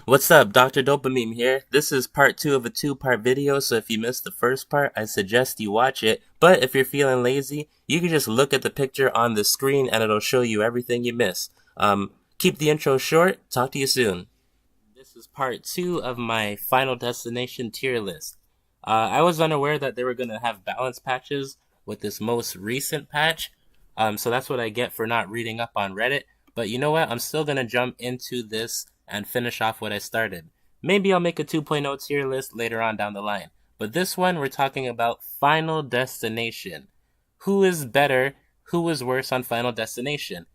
What's up, Dr. Dopamine here. This is part 2 of a 2-part video, so if you missed the first part, I suggest you watch it. But if you're feeling lazy, you can just look at the picture on the screen and it'll show you everything you missed. Keep the intro short. Talk to you soon. This is part 2 of my Final Destination tier list. I was unaware that they were going to have balance patches with this most recent patch, so that's what I get for not reading up on Reddit. But you know what? I'm still going to jump into this and finish off what I started. Maybe I'll make a 2.0 tier list later on down the line. But this one, we're talking about Final Destination. Who is better? Who is worse on Final Destination?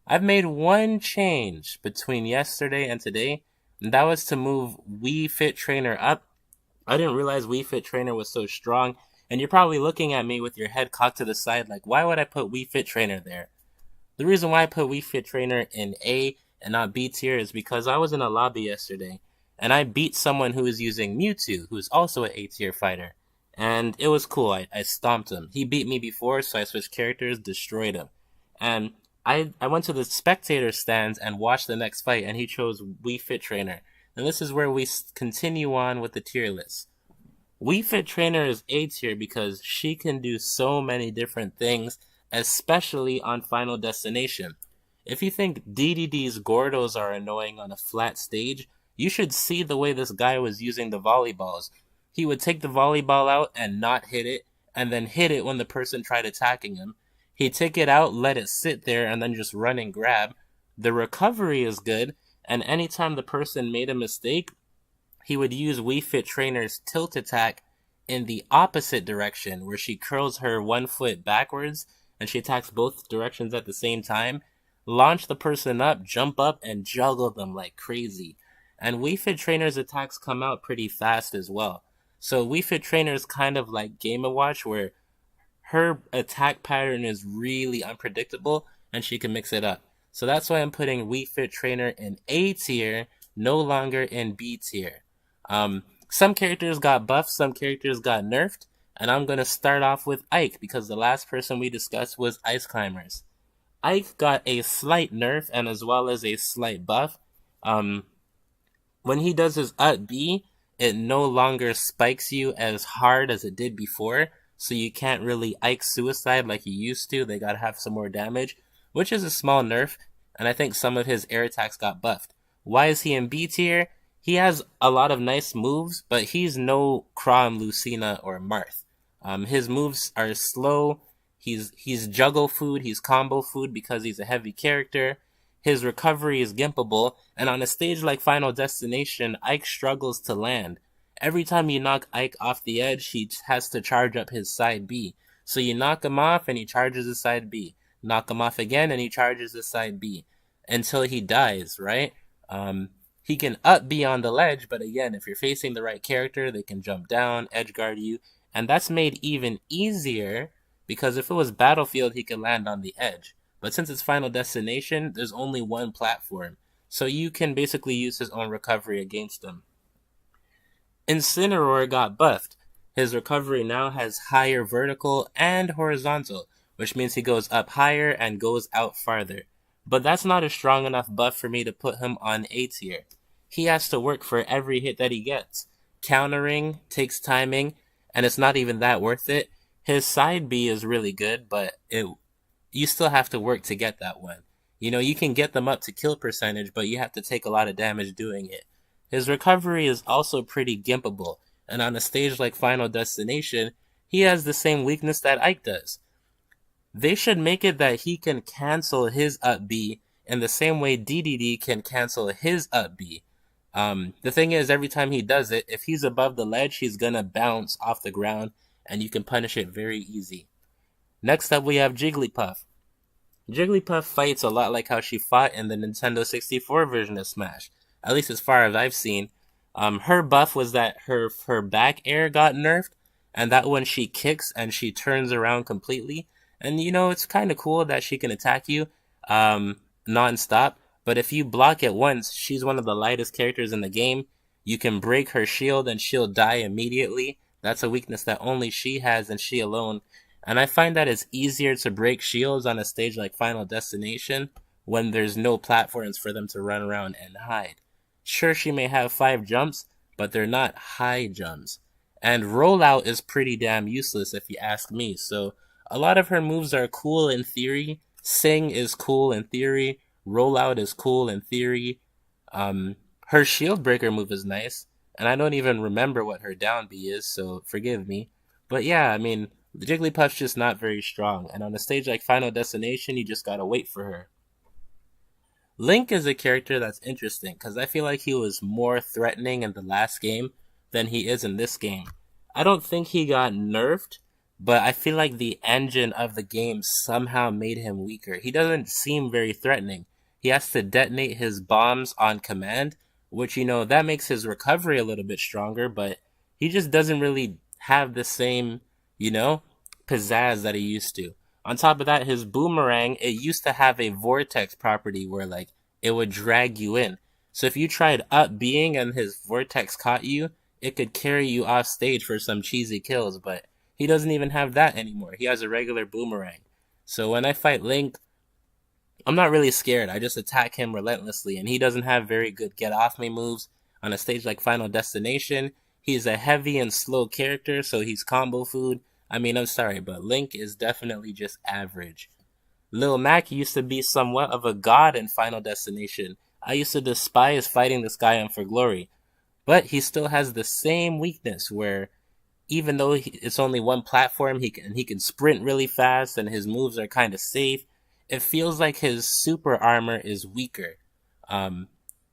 I've made one change between yesterday and today, and that was to move Wii Fit Trainer up. I didn't realize Wii Fit Trainer was so strong, and you're probably looking at me with your head cocked to the side like, why would I put Wii Fit Trainer there? The reason why I put Wii Fit Trainer in A and not B tier is because I was in a lobby yesterday, and I beat someone who was using Mewtwo, who's also an A tier fighter. And it was cool, I stomped him. He beat me before, so I switched characters, destroyed him. And I went to the spectator stands and watched the next fight, and he chose Wii Fit Trainer. And this is where we continue on with the tier list. Wii Fit Trainer is A tier because she can do so many different things, especially on Final Destination. If you think DDD's Gordos are annoying on a flat stage, you should see the way this guy was using the volleyballs. He would take the volleyball out and not hit it, and then hit it when the person tried attacking him. He'd take it out, let it sit there, and then just run and grab. The recovery is good, and anytime the person made a mistake, he would use Wii Fit Trainer's tilt attack in the opposite direction, where she curls her one foot backwards, and she attacks both directions at the same time, launch the person up, jump up, and juggle them like crazy. And Wii Fit Trainer's attacks come out pretty fast as well. So Wii Fit Trainer is kind of like Game & Watch, where her attack pattern is really unpredictable, and she can mix it up. So that's why I'm putting Wii Fit Trainer in A tier, no longer in B tier. Some characters got buffed, some characters got nerfed, and I'm going to start off with Ike, because the last person we discussed was Ice Climbers. Ike got a slight nerf and as well as a slight buff. When he does his up B, it no longer spikes you as hard as it did before, so you can't really Ike suicide like you used to. They gotta have some more damage, which is a small nerf, and I think some of his air attacks got buffed. Why is he in B tier? He has a lot of nice moves, but he's no Crom, Lucina, or Marth. His moves are slow. He's juggle food, he's combo food because he's a heavy character. His recovery is gimpable, and on a stage like Final Destination, Ike struggles to land. Every time you knock Ike off the edge, he has to charge up his side B. So you knock him off and he charges his side B. Knock him off again and he charges his side B. Until he dies, right? He can up B on the ledge, but again, if you're facing the right character, they can jump down, edge guard you, and that's made even easier because if it was Battlefield, he could land on the edge. But since it's Final Destination, there's only one platform. So you can basically use his own recovery against him. Incineroar got buffed. His recovery now has higher vertical and horizontal, which means he goes up higher and goes out farther. But that's not a strong enough buff for me to put him on A tier. He has to work for every hit that he gets. Countering takes timing, and it's not even that worth it. His side B is really good, but you still have to work to get that one. You know, you can get them up to kill percentage, but you have to take a lot of damage doing it. His recovery is also pretty gimpable, and on a stage like Final Destination, he has the same weakness that Ike does. They should make it that he can cancel his up B in the same way DDD can cancel his up B. The thing is, every time he does it, if he's above the ledge, he's gonna bounce off the ground, and you can punish it very easy. Next up, we have Jigglypuff. Jigglypuff fights a lot like how she fought in the Nintendo 64 version of Smash, at least as far as I've seen. Her buff was that her back air got nerfed, and that when she kicks and she turns around completely. And you know, it's kind of cool that she can attack you non-stop, but if you block it once, she's one of the lightest characters in the game. You can break her shield and she'll die immediately. That's a weakness that only she has and she alone. And I find that it's easier to break shields on a stage like Final Destination when there's no platforms for them to run around and hide. Sure, she may have 5 jumps, but they're not high jumps. And rollout is pretty damn useless if you ask me. So a lot of her moves are cool in theory. Sing is cool in theory. Rollout is cool in theory. Her shield breaker move is nice, and I don't even remember what her down B is, so forgive me. But yeah, I mean, the Jigglypuff's just not very strong, and on a stage like Final Destination, you just gotta wait for her. Link is a character that's interesting because I feel like he was more threatening in the last game than he is in this game. I don't think he got nerfed, but I feel like the engine of the game somehow made him weaker. He doesn't seem very threatening. He has to detonate his bombs on command, which, that makes his recovery a little bit stronger, but he just doesn't really have the same, you know, pizzazz that he used to. On top of that, his boomerang, it used to have a vortex property where like it would drag you in. So if you tried up being and his vortex caught you, it could carry you off stage for some cheesy kills, but he doesn't even have that anymore. He has a regular boomerang. So when I fight Link, I'm not really scared. I just attack him relentlessly, and he doesn't have very good get off me moves. On a stage like Final Destination, he's a heavy and slow character, so he's combo food. I mean, I'm sorry, but Link is definitely just average. Lil Mac used to be somewhat of a god in Final Destination. I used to despise fighting this guy on For Glory. But he still has the same weakness where even though it's only one platform, he can sprint really fast and his moves are kind of safe. It feels like his super armor is weaker, um,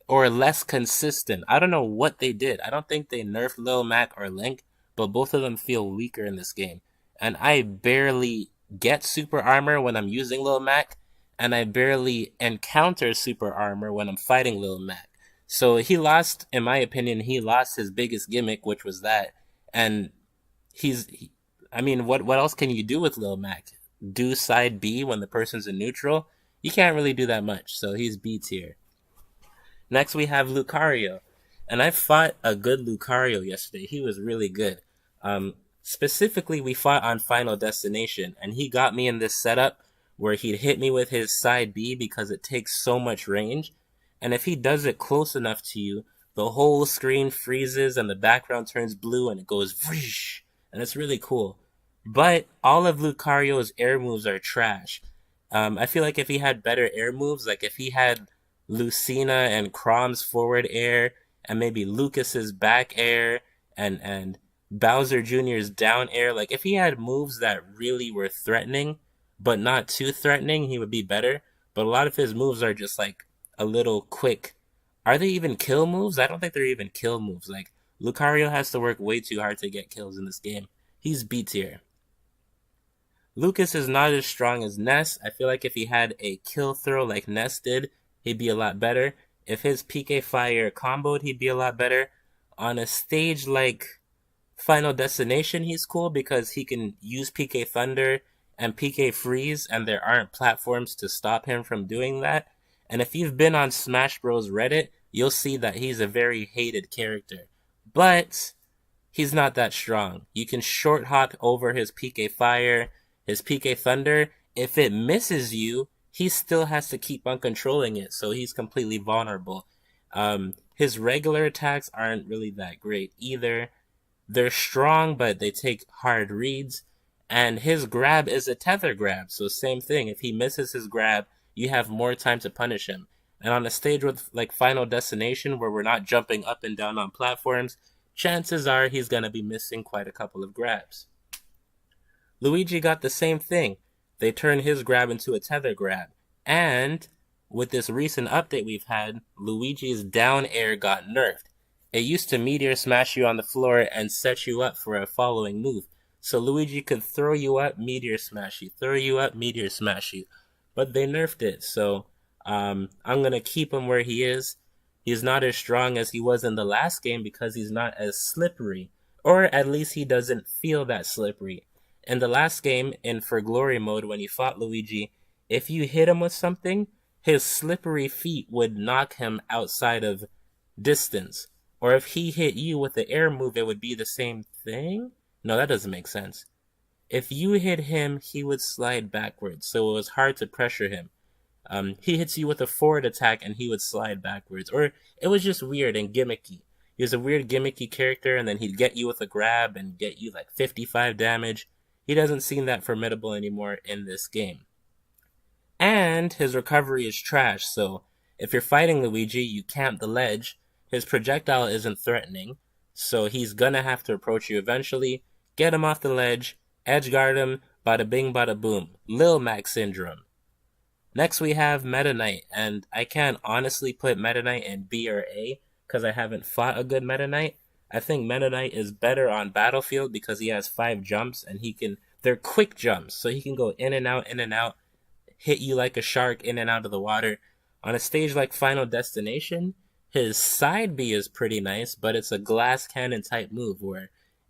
or less consistent. I don't know what they did. I don't think they nerfed Lil Mac or Link, but both of them feel weaker in this game. And I barely get super armor when I'm using Lil Mac, and I barely encounter super armor when I'm fighting Lil Mac. So he lost, in my opinion, he lost his biggest gimmick, which was that. And I mean, what else can you do with Lil Mac? Do side B when the person's in neutral? You can't really do that much, so he's B tier. Next we have Lucario. And I fought a good Lucario yesterday. He was really good. Specifically, we fought on Final Destination, and he got me in this setup where he'd hit me with his side B because it takes so much range. And if he does it close enough to you, the whole screen freezes and the background turns blue and it goes vroosh, and it's really cool. But all of Lucario's air moves are trash. I feel like if he had better air moves, like if he had Lucina and Crom's forward air, and maybe Lucas's back air, and Bowser Jr.'s down air, like if he had moves that really were threatening, but not too threatening, he would be better. But a lot of his moves are just like a little quick. Are they even kill moves? I don't think they're even kill moves. Like, Lucario has to work way too hard to get kills in this game. He's B tier. Lucas is not as strong as Ness. I feel like if he had a kill throw like Ness did, he'd be a lot better. If his PK Fire comboed, he'd be a lot better. On a stage like Final Destination, he's cool because he can use PK Thunder and PK Freeze, and there aren't platforms to stop him from doing that. And if you've been on Smash Bros. Reddit, you'll see that he's a very hated character. But he's not that strong. You can short hop over his PK Fire, his PK Thunder. If it misses you, he still has to keep on controlling it, so he's completely vulnerable. His regular attacks aren't really that great either. They're strong, but they take hard reads. And his grab is a tether grab, so same thing. If he misses his grab, you have more time to punish him. And on a stage with like Final Destination, where we're not jumping up and down on platforms, chances are he's going to be missing quite a couple of grabs. Luigi got the same thing. They turned his grab into a tether grab. And with this recent update we've had, Luigi's down air got nerfed. It used to meteor smash you on the floor and set you up for a following move. So Luigi could throw you up, meteor smash you, throw you up, meteor smash you. But they nerfed it, so I'm going to keep him where he is. He's not as strong as he was in the last game because he's not as slippery. Or at least he doesn't feel that slippery. In the last game, in For Glory mode, when you fought Luigi, if you hit him with something, his slippery feet would knock him outside of distance. Or if he hit you with the air move, it would be the same thing? No, that doesn't make sense. If you hit him, he would slide backwards, so it was hard to pressure him. He hits you with a forward attack and he would slide backwards. Or it was just weird and gimmicky. He was a weird gimmicky character, and then he'd get you with a grab and get you like 55 damage. He doesn't seem that formidable anymore in this game. And his recovery is trash, so if you're fighting Luigi, you camp the ledge. His projectile isn't threatening, so he's gonna have to approach you eventually. Get him off the ledge, edge guard him, bada bing bada boom. Lil Mac syndrome. Next we have Meta Knight, and I can't honestly put Meta Knight in B or A because I haven't fought a good Meta Knight. I think Meta Knight is better on Battlefield because he has 5 jumps and they're quick jumps, so he can go in and out, hit you like a shark in and out of the water. On a stage like Final Destination, his side B is pretty nice, but it's a glass cannon type move where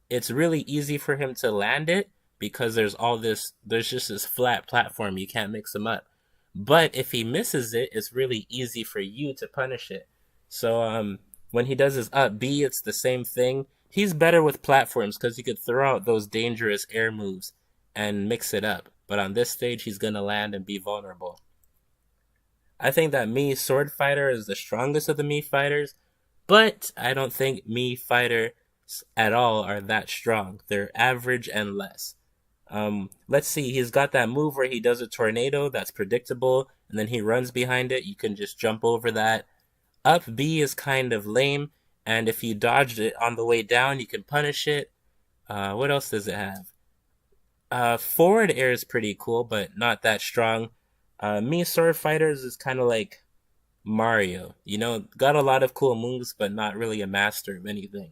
it's really easy for him to land it because there's just this flat platform, you can't mix him up. But if he misses it, it's really easy for you to punish it. So when he does his up B, it's the same thing. He's better with platforms because he could throw out those dangerous air moves and mix it up. But on this stage, he's going to land and be vulnerable. I think that Mii Sword Fighter is the strongest of the Mii fighters, but I don't think Mii fighters at all are that strong. They're average and less. Let's see, he's got that move where he does a tornado that's predictable, and then he runs behind it. You can just jump over that. Up B is kind of lame, and if you dodged it on the way down, you can punish it. What else does it have? Forward air is pretty cool, but not that strong. Mii Sword Fighters is kind of like Mario. You know, got a lot of cool moves, but not really a master of anything.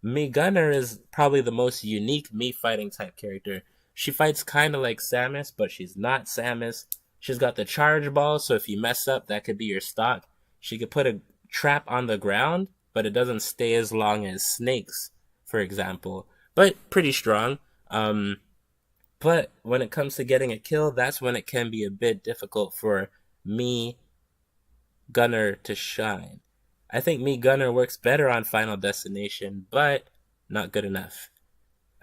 Mii Gunner is probably the most unique Mii fighting type character. She fights kind of like Samus, but she's not Samus. She's got the charge ball, so if you mess up, that could be your stock. She could put a trap on the ground, but it doesn't stay as long as Snake's, for example. But pretty strong. But when it comes to getting a kill, that's when it can be a bit difficult for Mii Gunner to shine. I think Mii Gunner works better on Final Destination, but not good enough.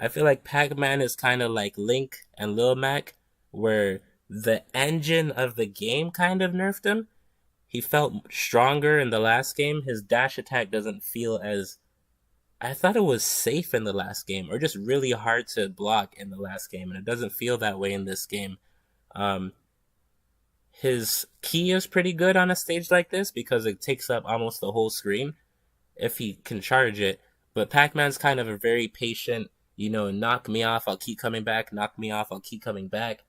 I feel like Pac-Man is kind of like Link and Lil Mac, where the engine of the game kind of nerfed him. He felt stronger in the last game. His dash attack doesn't feel as... I thought it was safe in the last game, or just really hard to block in the last game, and it doesn't feel that way in this game. His key is pretty good on a stage like this because it takes up almost the whole screen if he can charge it. But Pac-Man's kind of a very patient, knock me off, I'll keep coming back, knock me off, I'll keep coming back.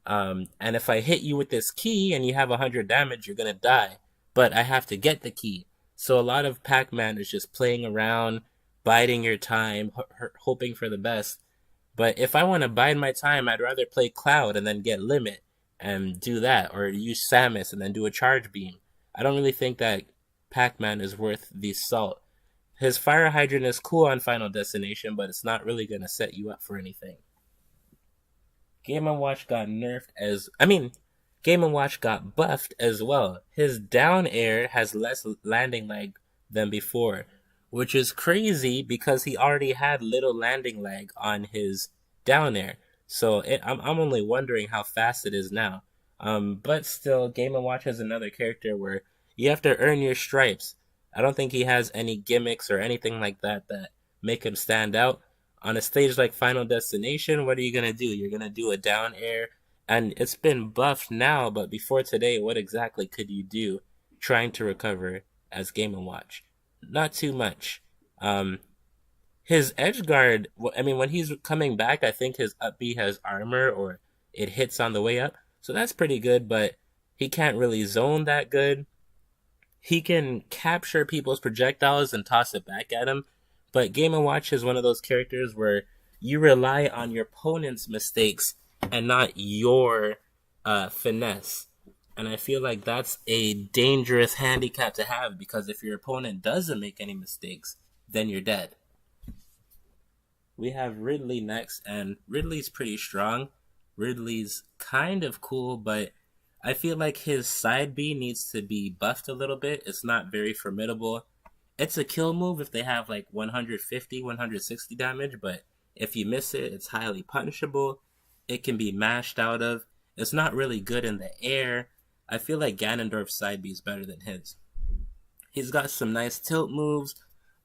And if I hit you with this key and you have 100 damage, you're gonna die. But I have to get the key. So a lot of Pac-Man is just playing around, biding your time, hoping for the best. But if I want to bide my time, I'd rather play Cloud and then get Limit and do that, or use Samus and then do a Charge Beam. I don't really think that Pac-Man is worth the salt. His Fire Hydrant is cool on Final Destination, but it's not really going to set you up for anything. Game & Watch got Game & Watch got buffed as well. His down air has less landing lag than before, which is crazy because he already had little landing lag on his down air. So I'm only wondering how fast it is now. But still, Game & Watch has another character where you have to earn your stripes. I don't think he has any gimmicks or anything like that that make him stand out. On a stage like Final Destination, what are you going to do? You're going to do a down air. And it's been buffed now, but before today, what exactly could you do trying to recover as Game & Watch? Not too much. His edge guard, when he's coming back, I think his up B has armor or it hits on the way up. So that's pretty good, but he can't really zone that good. He can capture people's projectiles and toss it back at him. But Game & Watch is one of those characters where you rely on your opponent's mistakes and not your finesse. And I feel like that's a dangerous handicap to have because if your opponent doesn't make any mistakes, then you're dead. We have Ridley next, and Ridley's pretty strong. Ridley's kind of cool, but I feel like his side B needs to be buffed a little bit. It's not very formidable. It's a kill move if they have like 150, 160 damage, but if you miss it, it's highly punishable. It can be mashed out of. It's not really good in the air. I feel like Ganondorf's side B is better than his. He's got some nice tilt moves.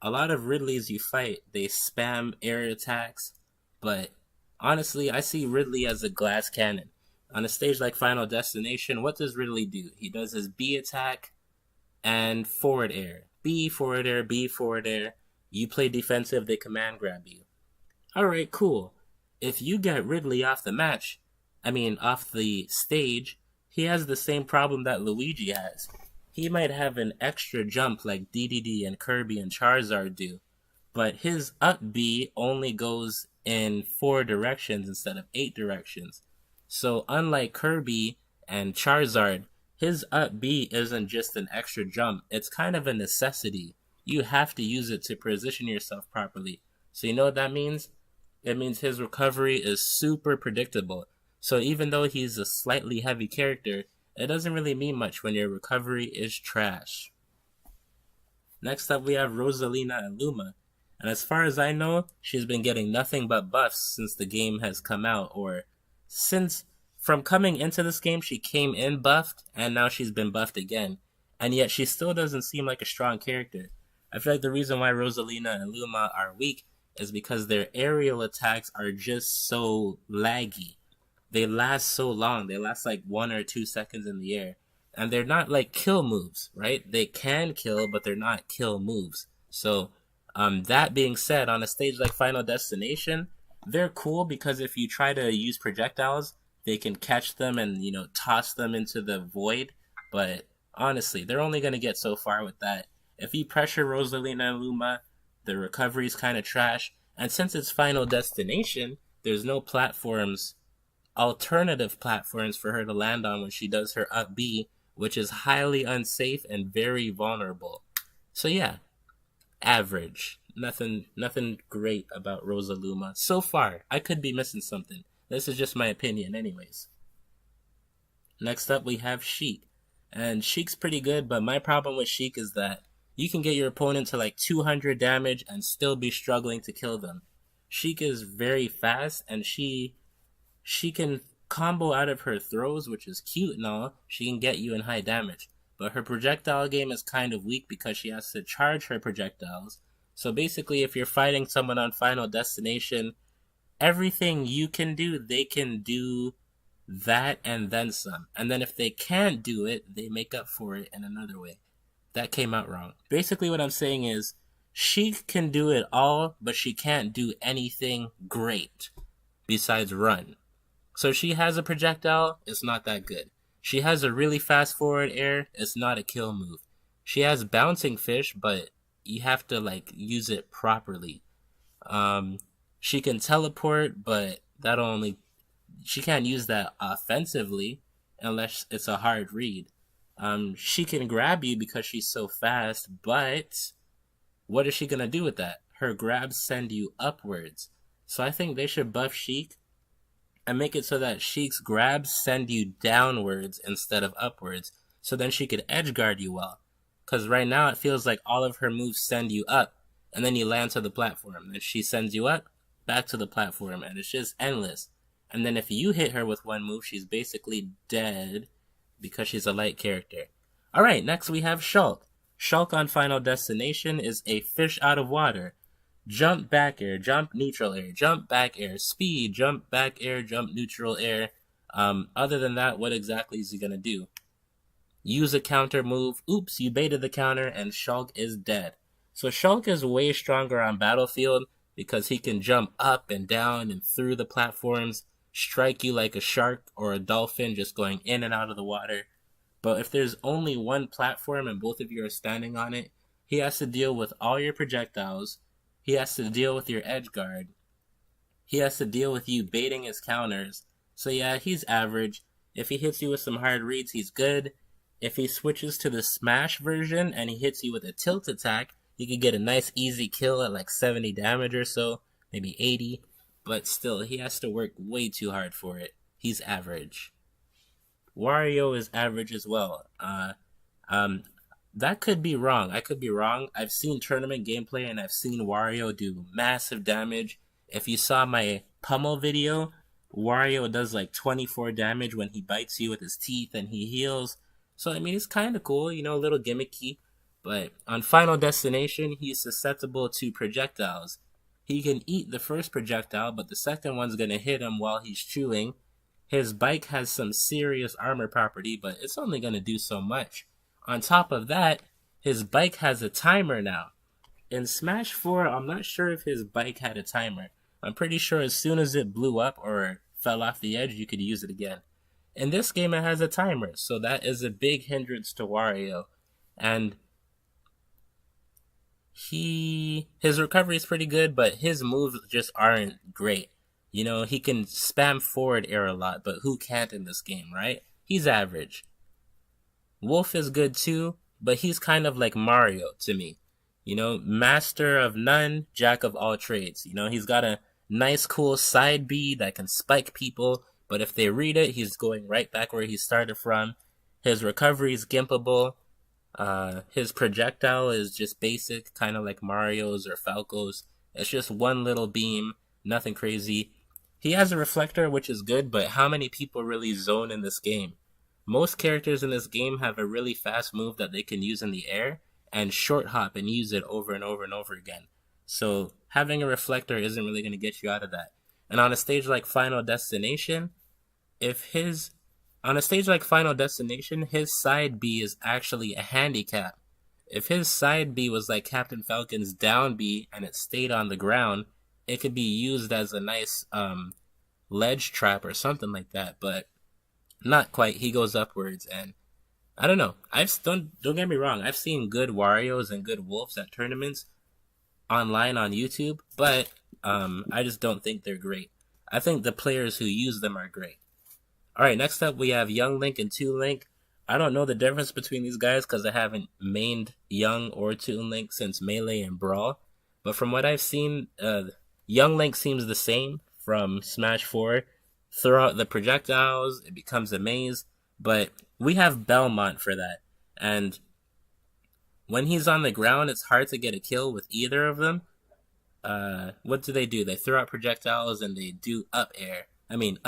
A lot of Ridleys you fight, they spam air attacks, but honestly, I see Ridley as a glass cannon. On a stage like Final Destination, what does Ridley do? He does his B attack and forward air. B, forward air, B, forward air. You play defensive, they command grab you. Alright, cool. If you get Ridley off the match, off the stage, he has the same problem that Luigi has. He might have an extra jump like DDD and Kirby and Charizard do, but his up B only goes in 4 directions instead of 8 directions. So unlike Kirby and Charizard, his up B isn't just an extra jump, it's kind of a necessity. You have to use it to position yourself properly. So you know what that means? It means his recovery is super predictable. So even though he's a slightly heavy character, it doesn't really mean much when your recovery is trash. Next up we have Rosalina and Luma. And as far as I know, she's been getting nothing but buffs since the game has come out, or since from coming into this game she came in buffed, and now she's been buffed again. And yet she still doesn't seem like a strong character. I feel like the reason why Rosalina and Luma are weak is because their aerial attacks are just so laggy. They last so long. They last like 1 or 2 seconds in the air. And they're not like kill moves, right? They can kill, but they're not kill moves. So, that being said, on a stage like Final Destination, they're cool because if you try to use projectiles, they can catch them and, toss them into the void. But honestly, they're only going to get so far with that. If you pressure Rosalina and Luma, the recovery is kind of trash. And since it's Final Destination, there's no alternative platforms for her to land on when she does her up B, which is highly unsafe and very vulnerable. So yeah, average. Nothing great about Rosaluma so far. I could be missing something. This is just my opinion anyways. Next up we have Sheik. And Sheik's pretty good, but my problem with Sheik is that you can get your opponent to like 200 damage and still be struggling to kill them. Sheik is very fast, and she can combo out of her throws, which is cute and all. She can get you in high damage. But her projectile game is kind of weak because she has to charge her projectiles. So basically, if you're fighting someone on Final Destination, everything you can do, they can do that and then some. And then if they can't do it, they make up for it in another way. That came out wrong. Basically what I'm saying is, she can do it all, but she can't do anything great besides run. So she has a projectile, it's not that good. She has a really fast forward air, it's not a kill move. She has bouncing fish, but you have to use it properly. She can teleport, but she can't use that offensively unless it's a hard read. She can grab you because she's so fast, but what is she gonna do with that? Her grabs send you upwards. So I think they should buff Sheik and make it so that Sheik's grabs send you downwards instead of upwards, so then she could edge guard you well. Because right now it feels like all of her moves send you up, and then you land to the platform. Then she sends you up, back to the platform, and it's just endless. And then if you hit her with one move, she's basically dead because she's a light character. Alright, next we have Shulk. Shulk on Final Destination is a fish out of water. Jump, back air, jump, neutral air, jump, back air, speed, jump, back air, jump, neutral air. Other than that, what exactly is he gonna do? Use a counter move. Oops, you baited the counter, and Shulk is dead. So Shulk is way stronger on Battlefield because he can jump up and down and through the platforms, strike you like a shark or a dolphin just going in and out of the water. But if there's only one platform and both of you are standing on it, he has to deal with all your projectiles. He has to deal with your edge guard. He has to deal with you baiting his counters. So yeah, he's average. If he hits you with some hard reads, he's good. If he switches to the smash version and he hits you with a tilt attack, you could get a nice easy kill at like 70 damage or so, maybe 80. But still, he has to work way too hard for it. He's average. Wario is average as well. That could be wrong. I could be wrong. I've seen tournament gameplay and I've seen Wario do massive damage. If you saw my pummel video, Wario does like 24 damage when he bites you with his teeth and he heals. So, I mean, he's kind of cool, you know, a little gimmicky. But on Final Destination, he's susceptible to projectiles. He can eat the first projectile, but the second one's going to hit him while he's chewing. His bike has some serious armor property, but it's only going to do so much. On top of that, his bike has a timer now. In Smash 4, I'm not sure if his bike had a timer. I'm pretty sure as soon as it blew up or fell off the edge, you could use it again. In this game, it has a timer, so that is a big hindrance to Wario. And his recovery is pretty good, but his moves just aren't great. You know, he can spam forward air a lot, but who can't in this game, right? He's average. Wolf is good too, but he's kind of like Mario to me. You know, master of none, jack of all trades. You know, he's got a nice, cool side B that can spike people, but if they read it, he's going right back where he started from. His recovery is gimpable. His projectile is just basic, kind of like Mario's or Falco's. It's just one little beam, nothing crazy. He has a reflector, which is good, but how many people really zone in this game? Most characters in this game have a really fast move that they can use in the air and short hop and use it over and over and over again. So having a reflector isn't really going to get you out of that. And on a stage like Final Destination, his side B is actually a handicap. If his side B was like Captain Falcon's down B and it stayed on the ground, it could be used as a nice ledge trap or something like that, but not quite. He goes upwards, and I don't know. Don't get me wrong. I've seen good Warios and good Wolves at tournaments online on YouTube, but I just don't think they're great. I think the players who use them are great. Alright, next up we have Young Link and Toon Link. I don't know the difference between these guys because I haven't mained Young or Toon Link since Melee and Brawl. But from what I've seen, Young Link seems the same from Smash 4. Throw out the projectiles, it becomes a maze. But we have Belmont for that. And when he's on the ground, it's hard to get a kill with either of them. What do? They throw out projectiles and they do up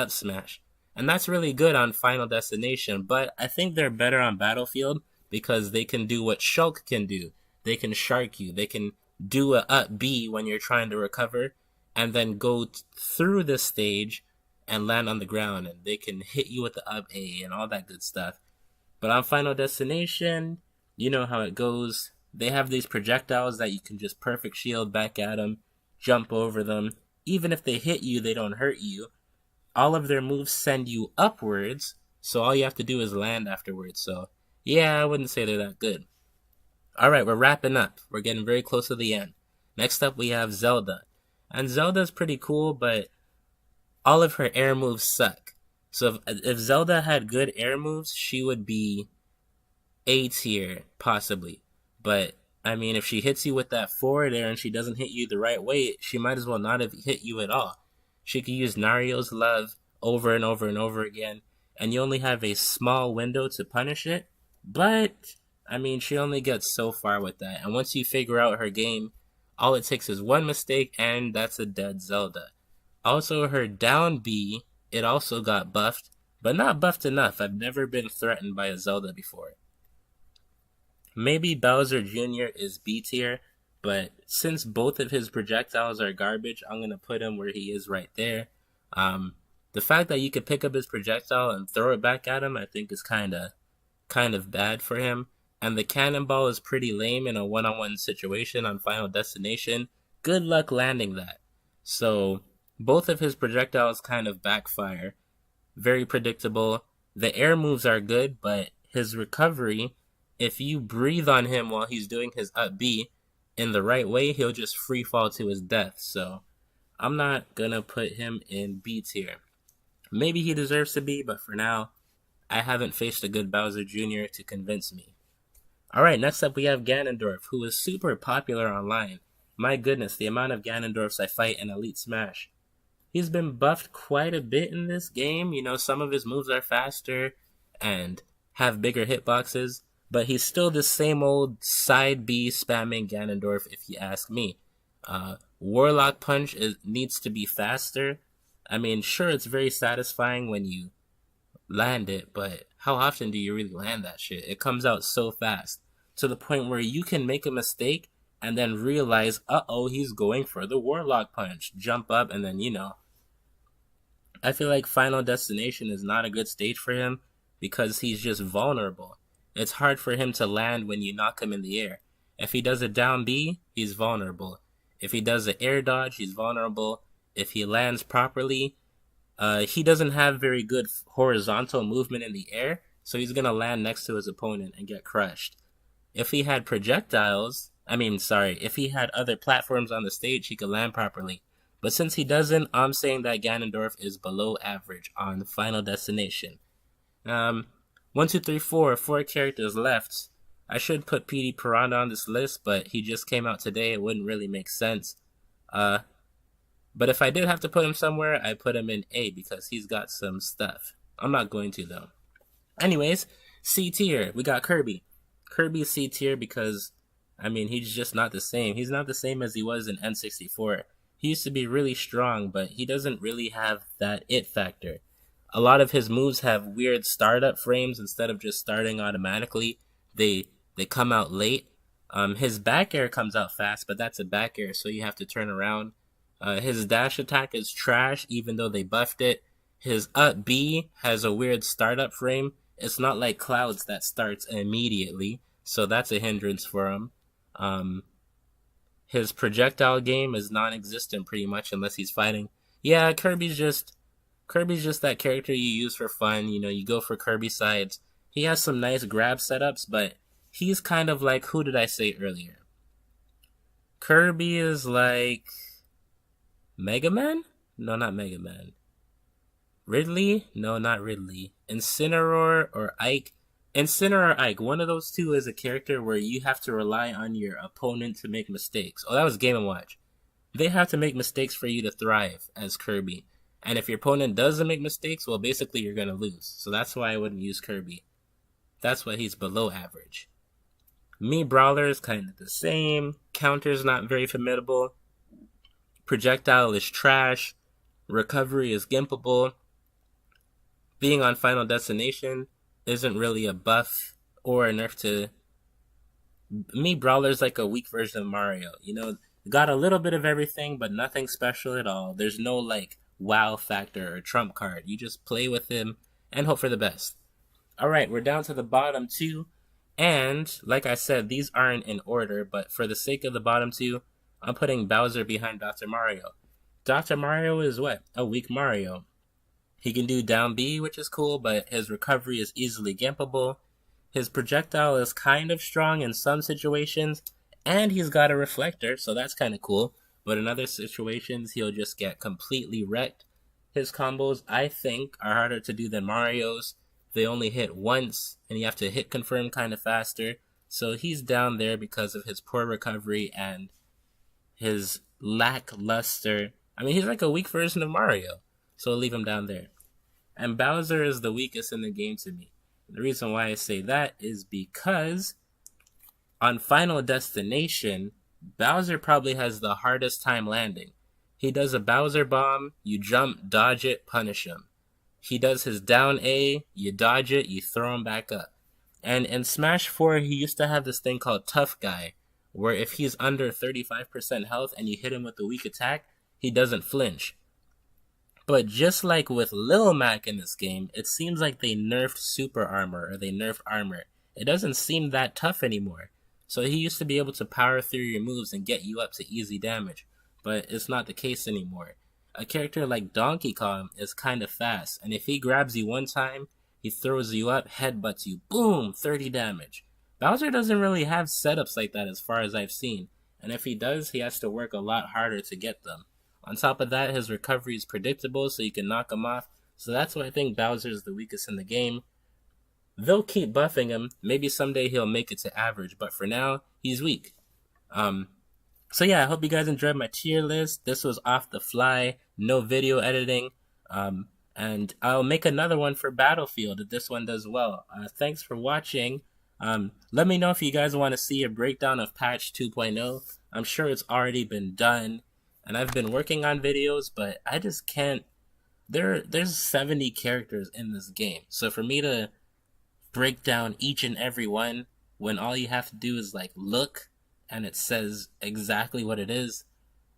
smash. And that's really good on Final Destination, but I think they're better on Battlefield because they can do what Shulk can do. They can shark you. They can do a up B when you're trying to recover and then go through the stage and land on the ground, and they can hit you with the up A and all that good stuff. But on Final Destination, you know how it goes. They have these projectiles that you can just perfect shield back at them, jump over them. Even if they hit you, they don't hurt you. All of their moves send you upwards, so all you have to do is land afterwards. So, yeah, I wouldn't say they're that good. Alright, we're wrapping up. We're getting very close to the end. Next up, we have Zelda. And Zelda's pretty cool, but all of her air moves suck. So if Zelda had good air moves, she would be A tier, possibly. But, I mean, if she hits you with that forward air and she doesn't hit you the right way, she might as well not have hit you at all. She could use Nario's Love over and over and over again, and you only have a small window to punish it. But, I mean, she only gets so far with that. And once you figure out her game, all it takes is one mistake, and that's a dead Zelda. Also, her down B, it also got buffed, but not buffed enough. I've never been threatened by a Zelda before. Maybe Bowser Jr. is B tier, but since both of his projectiles are garbage, I'm going to put him where he is right there. The fact that you could pick up his projectile and throw it back at him, I think is kind of bad for him. And the cannonball is pretty lame in a one-on-one situation on Final Destination. Good luck landing that. So both of his projectiles kind of backfire. Very predictable. The air moves are good, but his recovery, if you breathe on him while he's doing his up B in the right way, he'll just free fall to his death. So I'm not gonna put him in B tier. Maybe he deserves to be, but for now, I haven't faced a good Bowser Jr. to convince me. Alright, next up we have Ganondorf, who is super popular online. My goodness, the amount of Ganondorfs I fight in Elite Smash. He's been buffed quite a bit in this game. You know, some of his moves are faster and have bigger hitboxes, but he's still the same old side B spamming Ganondorf if you ask me. Warlock Punch needs to be faster. I mean, sure, it's very satisfying when you land it, but how often do you really land that shit? It comes out so fast to the point where you can make a mistake and then realize, uh-oh, he's going for the Warlock Punch. Jump up and then, I feel like Final Destination is not a good stage for him because he's just vulnerable. It's hard for him to land when you knock him in the air. If he does a down B, he's vulnerable. If he does an air dodge, he's vulnerable. If he lands properly, he doesn't have very good horizontal movement in the air, so he's going to land next to his opponent and get crushed. If he had if he had other platforms on the stage, he could land properly. But since he doesn't, I'm saying that Ganondorf is below average on Final Destination. 1, 2, 3, 4 characters left. I should put PD Piranha on this list, but he just came out today. It wouldn't really make sense. But if I did have to put him somewhere, I'd put him in A because he's got some stuff. I'm not going to, though. Anyways, C tier. We got Kirby. Kirby's C tier because, he's just not the same. He's not the same as he was in N64. He used to be really strong, but he doesn't really have that it factor. A lot of his moves have weird startup frames instead of just starting automatically. They come out late. His back air comes out fast, but that's a back air, so you have to turn around. His dash attack is trash, even though they buffed it. His up B has a weird startup frame. It's not like Cloud's that starts immediately, so that's a hindrance for him. His projectile game is non-existent pretty much unless he's fighting. Yeah, Kirby's just that character you use for fun. You go for Kirby sides. He has some nice grab setups, but he's kind of like, who did I say earlier? Kirby is like Mega Man? No, not Mega Man. Ridley? No, not Ridley. Incineroar or Ike? Incineroar or Ike. One of those two is a character where you have to rely on your opponent to make mistakes. Oh, that was Game & Watch. They have to make mistakes for you to thrive as Kirby. And if your opponent doesn't make mistakes, well, basically you're going to lose. So that's why I wouldn't use Kirby. That's why he's below average. Mii Brawler is kind of the same. Counter's not very formidable. Projectile is trash. Recovery is gimpable. Being on Final Destination isn't really a buff or a nerf to... Mii Brawler's like a weak version of Mario. Got a little bit of everything, but nothing special at all. There's no, wow factor or trump card. You just play with him and hope for the best. Alright, we're down to the bottom two. And, like I said, these aren't in order, but for the sake of the bottom two, I'm putting Bowser behind Dr. Mario. Dr. Mario is what? A weak Mario. He can do down B, which is cool, but his recovery is easily gimpable. His projectile is kind of strong in some situations, and he's got a reflector, so that's kind of cool. But in other situations, he'll just get completely wrecked. His combos, I think, are harder to do than Mario's. They only hit once, and you have to hit confirm kind of faster. So he's down there because of his poor recovery and his lackluster... he's like a weak version of Mario. So I'll leave him down there. And Bowser is the weakest in the game to me. The reason why I say that is because on Final Destination, Bowser probably has the hardest time landing. He does a Bowser bomb, you jump, dodge it, punish him. He does his down A, you dodge it, you throw him back up. And in Smash 4, he used to have this thing called Tough Guy, where if he's under 35% health and you hit him with a weak attack, he doesn't flinch. But just like with Lil Mac in this game, it seems like they nerfed super armor, or they nerfed armor. It doesn't seem that tough anymore. So he used to be able to power through your moves and get you up to easy damage, but it's not the case anymore. A character like Donkey Kong is kind of fast, and if he grabs you one time, he throws you up, headbutts you, boom, 30 damage. Bowser doesn't really have setups like that as far as I've seen, and if he does, he has to work a lot harder to get them. On top of that, his recovery is predictable, so you can knock him off. So that's why I think Bowser is the weakest in the game. They'll keep buffing him. Maybe someday he'll make it to average, but for now, he's weak. So yeah, I hope you guys enjoyed my tier list. This was off the fly, no video editing. And I'll make another one for Battlefield if this one does well. Thanks for watching. Let me know if you guys want to see a breakdown of patch 2.0. I'm sure it's already been done. And I've been working on videos, but I just can't there's 70 characters in this game. So for me to break down each and every one when all you have to do is like look and it says exactly what it is,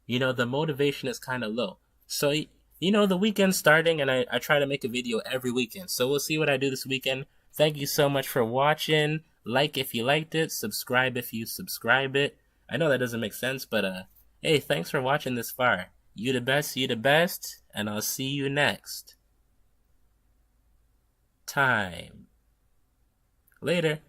the motivation is kind of low. So, the weekend's starting and I try to make a video every weekend. So we'll see what I do this weekend. Thank you so much for watching. Like if you liked it, subscribe if you subscribe it. I know that doesn't make sense, but hey, thanks for watching this far. You the best, and I'll see you next time. Later.